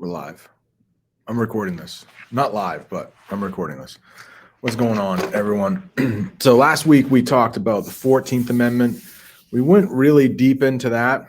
We're live. I'm recording this. Not live, but I'm recording this. What's going on, everyone? So last week we talked about the 14th Amendment. We went really deep into that,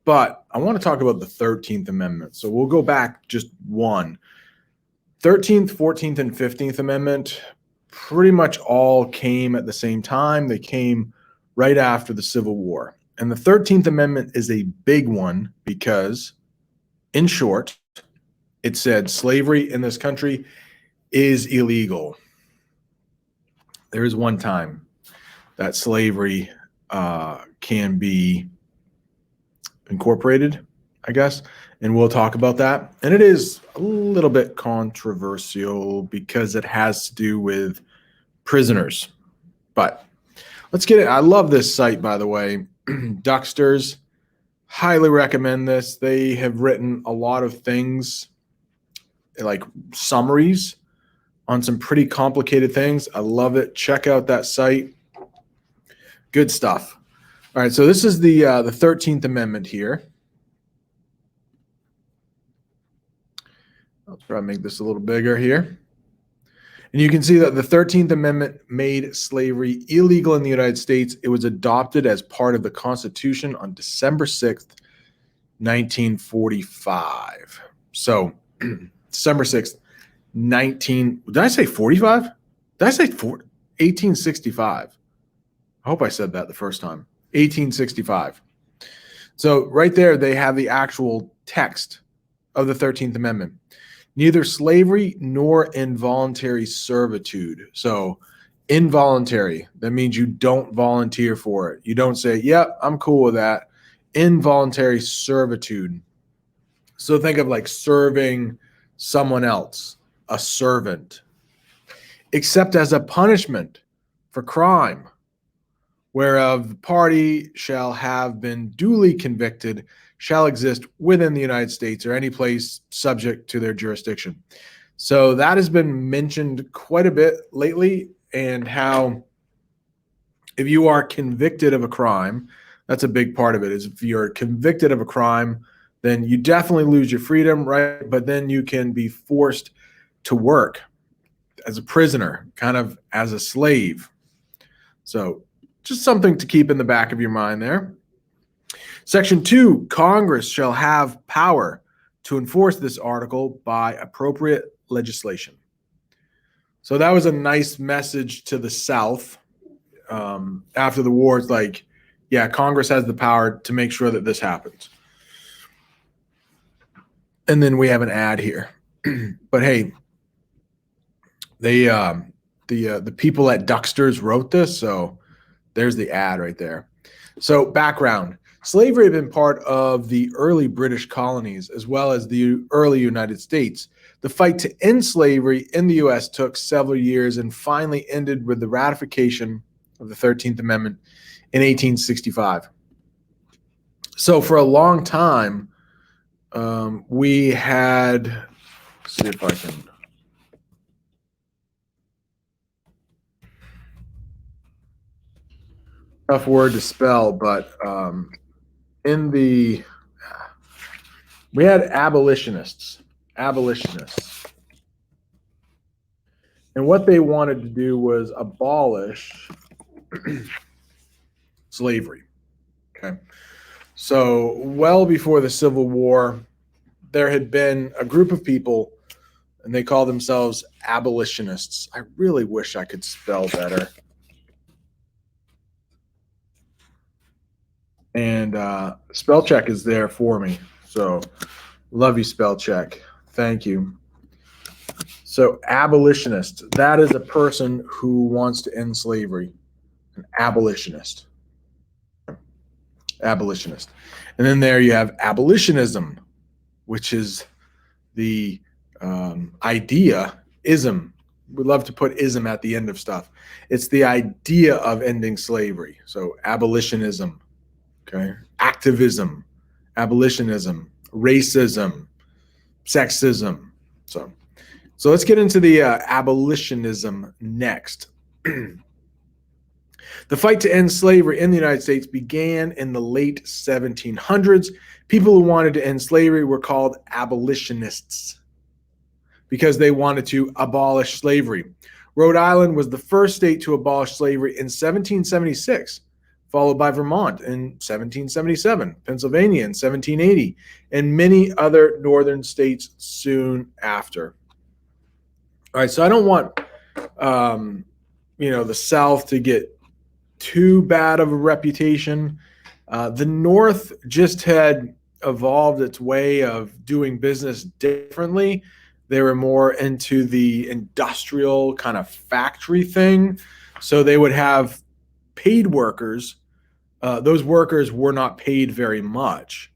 but I want to talk about the 13th Amendment. So we'll go back just one. 13th, 14th, and 15th Amendment pretty much all came at the same time. They came right after the Civil War. And the 13th Amendment is a big one because, in short, it said slavery in this country is illegal. There is one time that slavery can be incorporated, I guess, and we'll talk about that. And it is a little bit controversial because it has to do with prisoners. But let's get it. I love this site, by the way. Duxters, highly recommend this. They have written a lot of things, like summaries on some pretty complicated things. I love it. Check out that site. Good stuff. All right, so this is the 13th Amendment here. I'll try to make this a little bigger here. And you can see that the 13th Amendment made slavery illegal in the United States. It was adopted as part of the Constitution on December 6th, 1945. So December 6th, did I say 45? Did I say 1865? I hope I said that the first time. 1865. So right there, they have the actual text of the 13th Amendment. Neither slavery nor involuntary servitude. So involuntary, that means you don't volunteer for it. You don't say, yep, I'm cool with that. Involuntary servitude. So think of like serving someone else, a servant, except as a punishment for crime, whereof the party shall have been duly convicted, shall exist within the United States or any place subject to their jurisdiction. So that has been mentioned quite a bit lately, and how if you are convicted of a crime, that's a big part of it, is if you're convicted of a crime, then you definitely lose your freedom, right? But then you can be forced to work as a prisoner, kind of as a slave. So just something to keep in the back of your mind there. Section 2, Congress shall have power to enforce this article by appropriate legislation. So that was a nice message to the South after the war. It's like, yeah, Congress has the power to make sure that this happens. And then we have an ad here. But hey, they the people at Duxters wrote this, so there's the ad right there. So background. Slavery had been part of the early British colonies as well as the early United States. The fight to end slavery in the U.S. took several years and finally ended with the ratification of the 13th Amendment in 1865. So for a long time, we had, let's see if I can. Tough word to spell, but we had abolitionists. And what they wanted to do was abolish slavery. Okay. So well before the Civil War, there had been a group of people, and they call themselves abolitionists. I really wish I could spell better. And spell check is there for me. So love you, spell check. Thank you. So abolitionist, that is a person who wants to end slavery. An abolitionist. Abolitionist. And then there you have abolitionism, which is the idea, ism. We love to put ism at the end of stuff. It's the idea of ending slavery. So abolitionism. Okay, activism, abolitionism, racism, sexism. So let's get into the abolitionism next. The fight to end slavery in the United States began in the late 1700s. People who wanted to end slavery were called abolitionists because they wanted to abolish slavery. Rhode Island was the first state to abolish slavery in 1776, followed by Vermont in 1777, Pennsylvania in 1780, and many other northern states soon after. All right, so I don't want the South to get too bad of a reputation. The North just had evolved its way of doing business differently. They were more into the industrial kind of factory thing. So they would have paid workers. Those workers were not paid very much,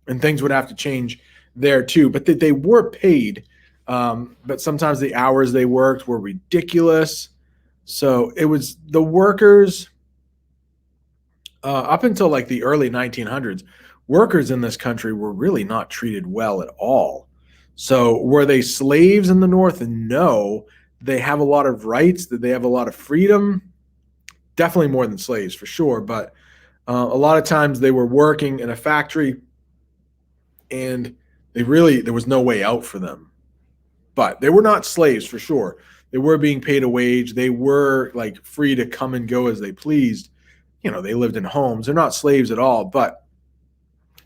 and things would have to change there too. But they were paid, but sometimes the hours they worked were ridiculous. So it was the workers up until like the early 1900s, workers in this country were really not treated well at all. So were they slaves in the North? No. They have a lot of rights. Did they have a lot of freedom? Definitely more than slaves for sure. But a lot of times they were working in a factory and there was no way out for them. But they were not slaves for sure. They were being paid a wage. They were like free to come and go as they pleased. They lived in homes. They're not slaves at all, but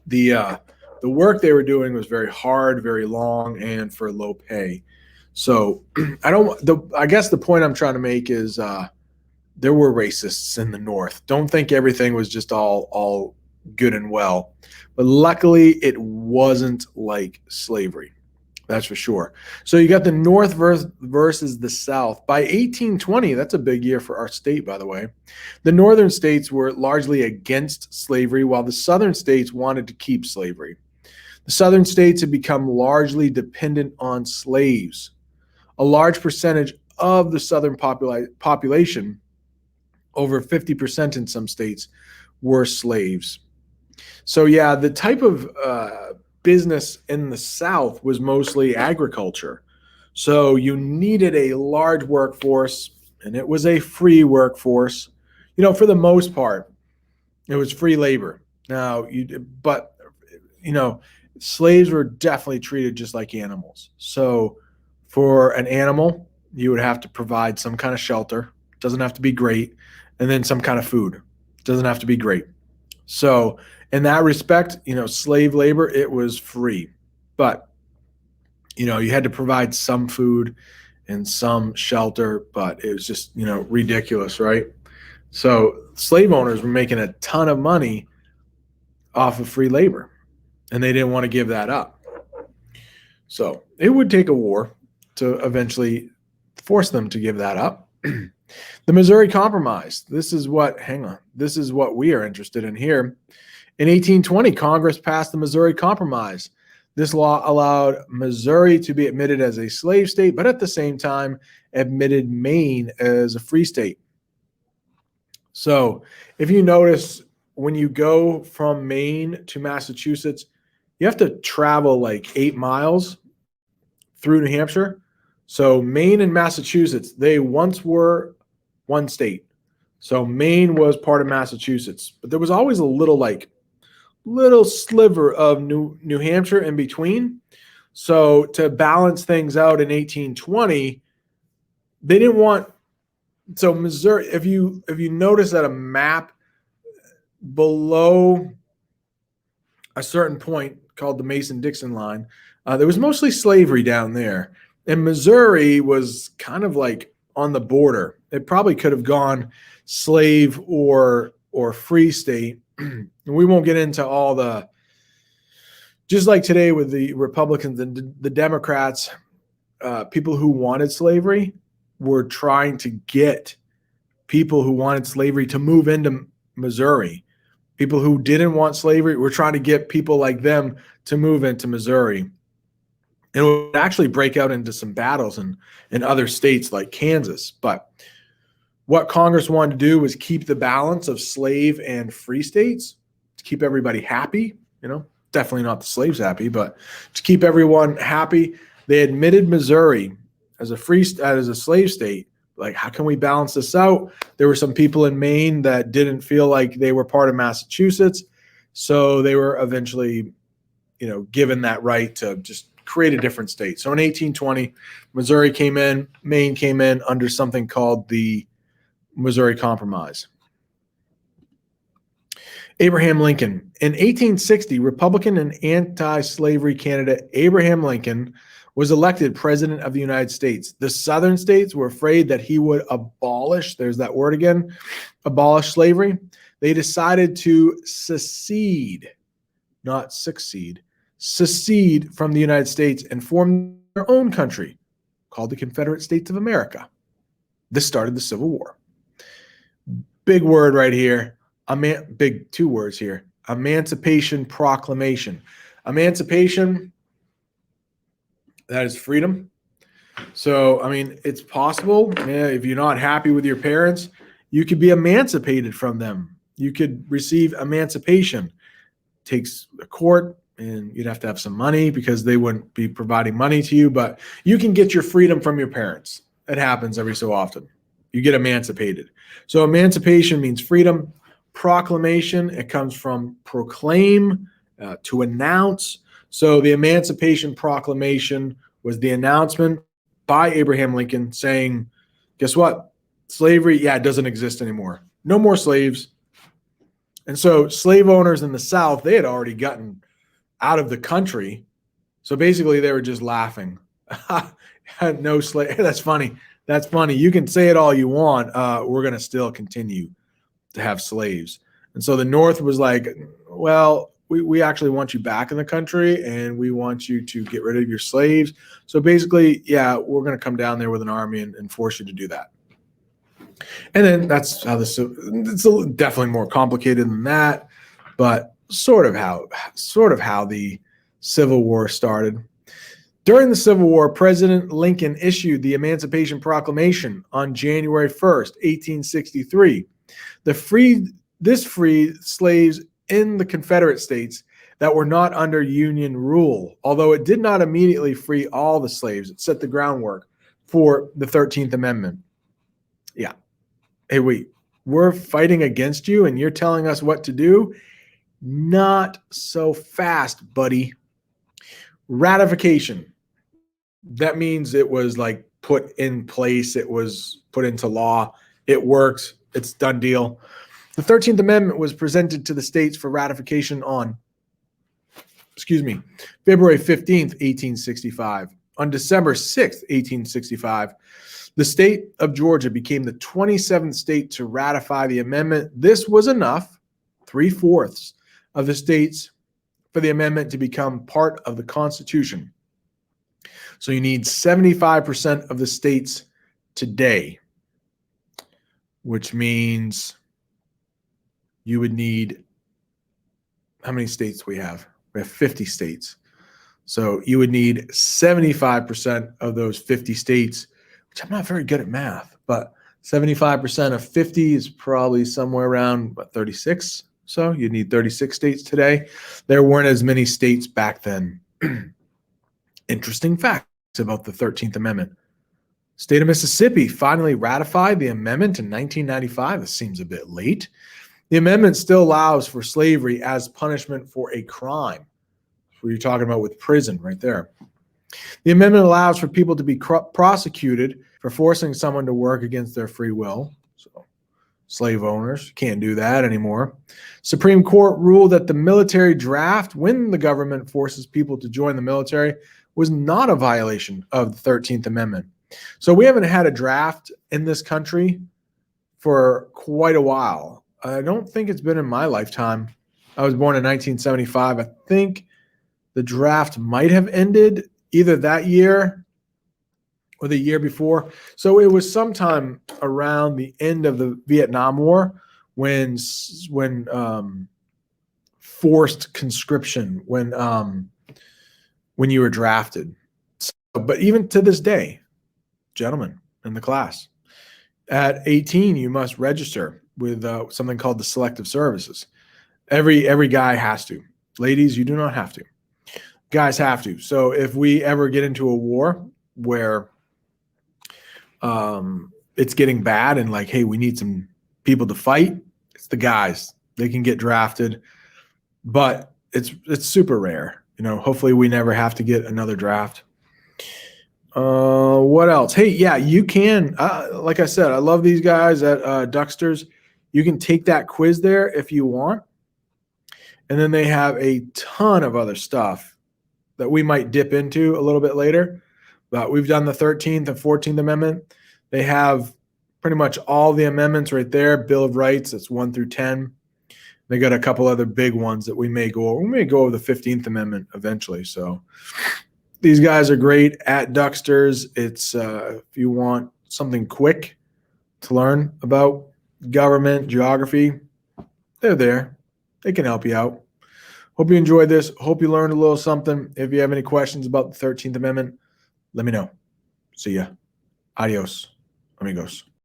the work they were doing was very hard, very long, and for low pay. So I guess the point I'm trying to make is there were racists in the North. Don't think everything was just all good and well. But luckily, it wasn't like slavery. That's for sure. So you got the North versus the South. By 1820, that's a big year for our state, by the way, the northern states were largely against slavery, while the southern states wanted to keep slavery. The southern states had become largely dependent on slaves. A large percentage of the southern population, over 50% in some states, were slaves. So yeah, the type of business in the South was mostly agriculture. So you needed a large workforce, and it was a free workforce. For the most part, it was free labor. Now, slaves were definitely treated just like animals. So for an animal, you would have to provide some kind of shelter. It doesn't have to be great. And then some kind of food. It doesn't have to be great. So in that respect, slave labor, it was free. But, you had to provide some food and some shelter, but it was just, ridiculous, right? So slave owners were making a ton of money off of free labor, and they didn't want to give that up. So it would take a war to eventually force them to give that up. The Missouri Compromise. This is what we are interested in here. In 1820, Congress passed the Missouri Compromise. This law allowed Missouri to be admitted as a slave state, but at the same time admitted Maine as a free state. So if you notice, when you go from Maine to Massachusetts, you have to travel like 8 miles through New Hampshire. So Maine and Massachusetts, they once were one state. So Maine was part of Massachusetts, but there was always a little sliver of New Hampshire in between. So to balance things out in 1820, they didn't want, so Missouri, if you notice at a map below a certain point called the Mason-Dixon line, there was mostly slavery down there. And Missouri was kind of like on the border. It probably could have gone slave or free state. And we won't get into all the, just like today with the Republicans and the Democrats, people who wanted slavery were trying to get people who wanted slavery to move into Missouri. People who didn't want slavery were trying to get people like them to move into Missouri. And it would actually break out into some battles in other states like Kansas. But what Congress wanted to do was keep the balance of slave and free states to keep everybody happy. Definitely not the slaves happy, but to keep everyone happy, they admitted Missouri as a slave state, like, how can we balance this out? There were some people in Maine that didn't feel like they were part of Massachusetts, so they were eventually, given that right to just create a different state. So in 1820, Missouri came in, Maine came in under something called the Missouri Compromise. Abraham Lincoln. In 1860, Republican and anti-slavery candidate Abraham Lincoln was elected president of the United States. The southern states were afraid that he would abolish, there's that word again, abolish slavery. They decided to secede, not succeed, secede from the United States and form their own country called the Confederate States of America. This started the Civil War. Big word right here. Big two words here. Emancipation Proclamation. Emancipation, that is freedom. So, it's possible. If you're not happy with your parents, you could be emancipated from them. You could receive emancipation. It takes a court, and you'd have to have some money because they wouldn't be providing money to you, but you can get your freedom from your parents. It happens every so often. You get emancipated. So emancipation means freedom. Proclamation, it comes from proclaim, to announce. So the Emancipation Proclamation was the announcement by Abraham Lincoln saying, guess what? Slavery, it doesn't exist anymore. No more slaves. And so slave owners in the South, they had already gotten out of the country. So basically they were just laughing. No slave. That's funny. That's funny. You can say it all you want. We're going to still continue to have slaves. And so the North was like, well, we actually want you back in the country and we want you to get rid of your slaves. So basically, we're going to come down there with an army and force you to do that. And then that's how it's definitely more complicated than that, but sort of how the Civil War started. During the Civil War, President Lincoln issued the Emancipation Proclamation on January 1st, 1863. This freed slaves in the Confederate States that were not under Union rule, although it did not immediately free all the slaves. It set the groundwork for the 13th Amendment. Yeah. Hey, wait, we're fighting against you and you're telling us what to do? Not so fast, buddy. Ratification. That means it was like put in place. It was put into law. It works. It's done deal. The 13th Amendment was presented to the states for ratification on, February 15th, 1865. On December 6th, 1865, the state of Georgia became the 27th state to ratify the amendment. This was enough, 3/4 of the states, for the amendment to become part of the Constitution. So you need 75% of the states today, which means you would need, how many states we have? We have 50 states. So you would need 75% of those 50 states, which I'm not very good at math, but 75% of 50 is probably somewhere around 36. So you'd need 36 states today. There weren't as many states back then. Interesting facts about the 13th Amendment. State of Mississippi finally ratified the amendment in 1995. This seems a bit late. The amendment still allows for slavery as punishment for a crime. That's what you're talking about with prison right there. The amendment allows for people to be prosecuted for forcing someone to work against their free will. So slave owners can't do that anymore. Supreme Court ruled that the military draft, when the government forces people to join the military, was not a violation of the 13th Amendment. So we haven't had a draft in this country for quite a while. I don't think it's been in my lifetime. I was born in 1975. I think the draft might have ended either that year or the year before. So it was sometime around the end of the Vietnam War when forced conscription, when you were drafted. So, but even to this day, gentlemen in the class, at 18, you must register with something called the Selective Services. Every guy has to. Ladies, you do not have to. Guys have to. So if we ever get into a war where it's getting bad and like, hey, we need some people to fight, it's the guys. They can get drafted, but it's super rare. Hopefully we never have to get another draft. What else? Hey, yeah, you can, like I said, I love these guys at Ducksters. You can take that quiz there if you want. And then they have a ton of other stuff that we might dip into a little bit later. But we've done the 13th and 14th Amendment. They have pretty much all the amendments right there. Bill of Rights, that's 1 through 10. They got a couple other big ones that we may go over. We may go over the 15th Amendment eventually. So these guys are great at Ducksters. It's if you want something quick to learn about government, geography, they're there. They can help you out. Hope you enjoyed this. Hope you learned a little something. If you have any questions about the 13th Amendment, let me know. See ya. Adios, amigos.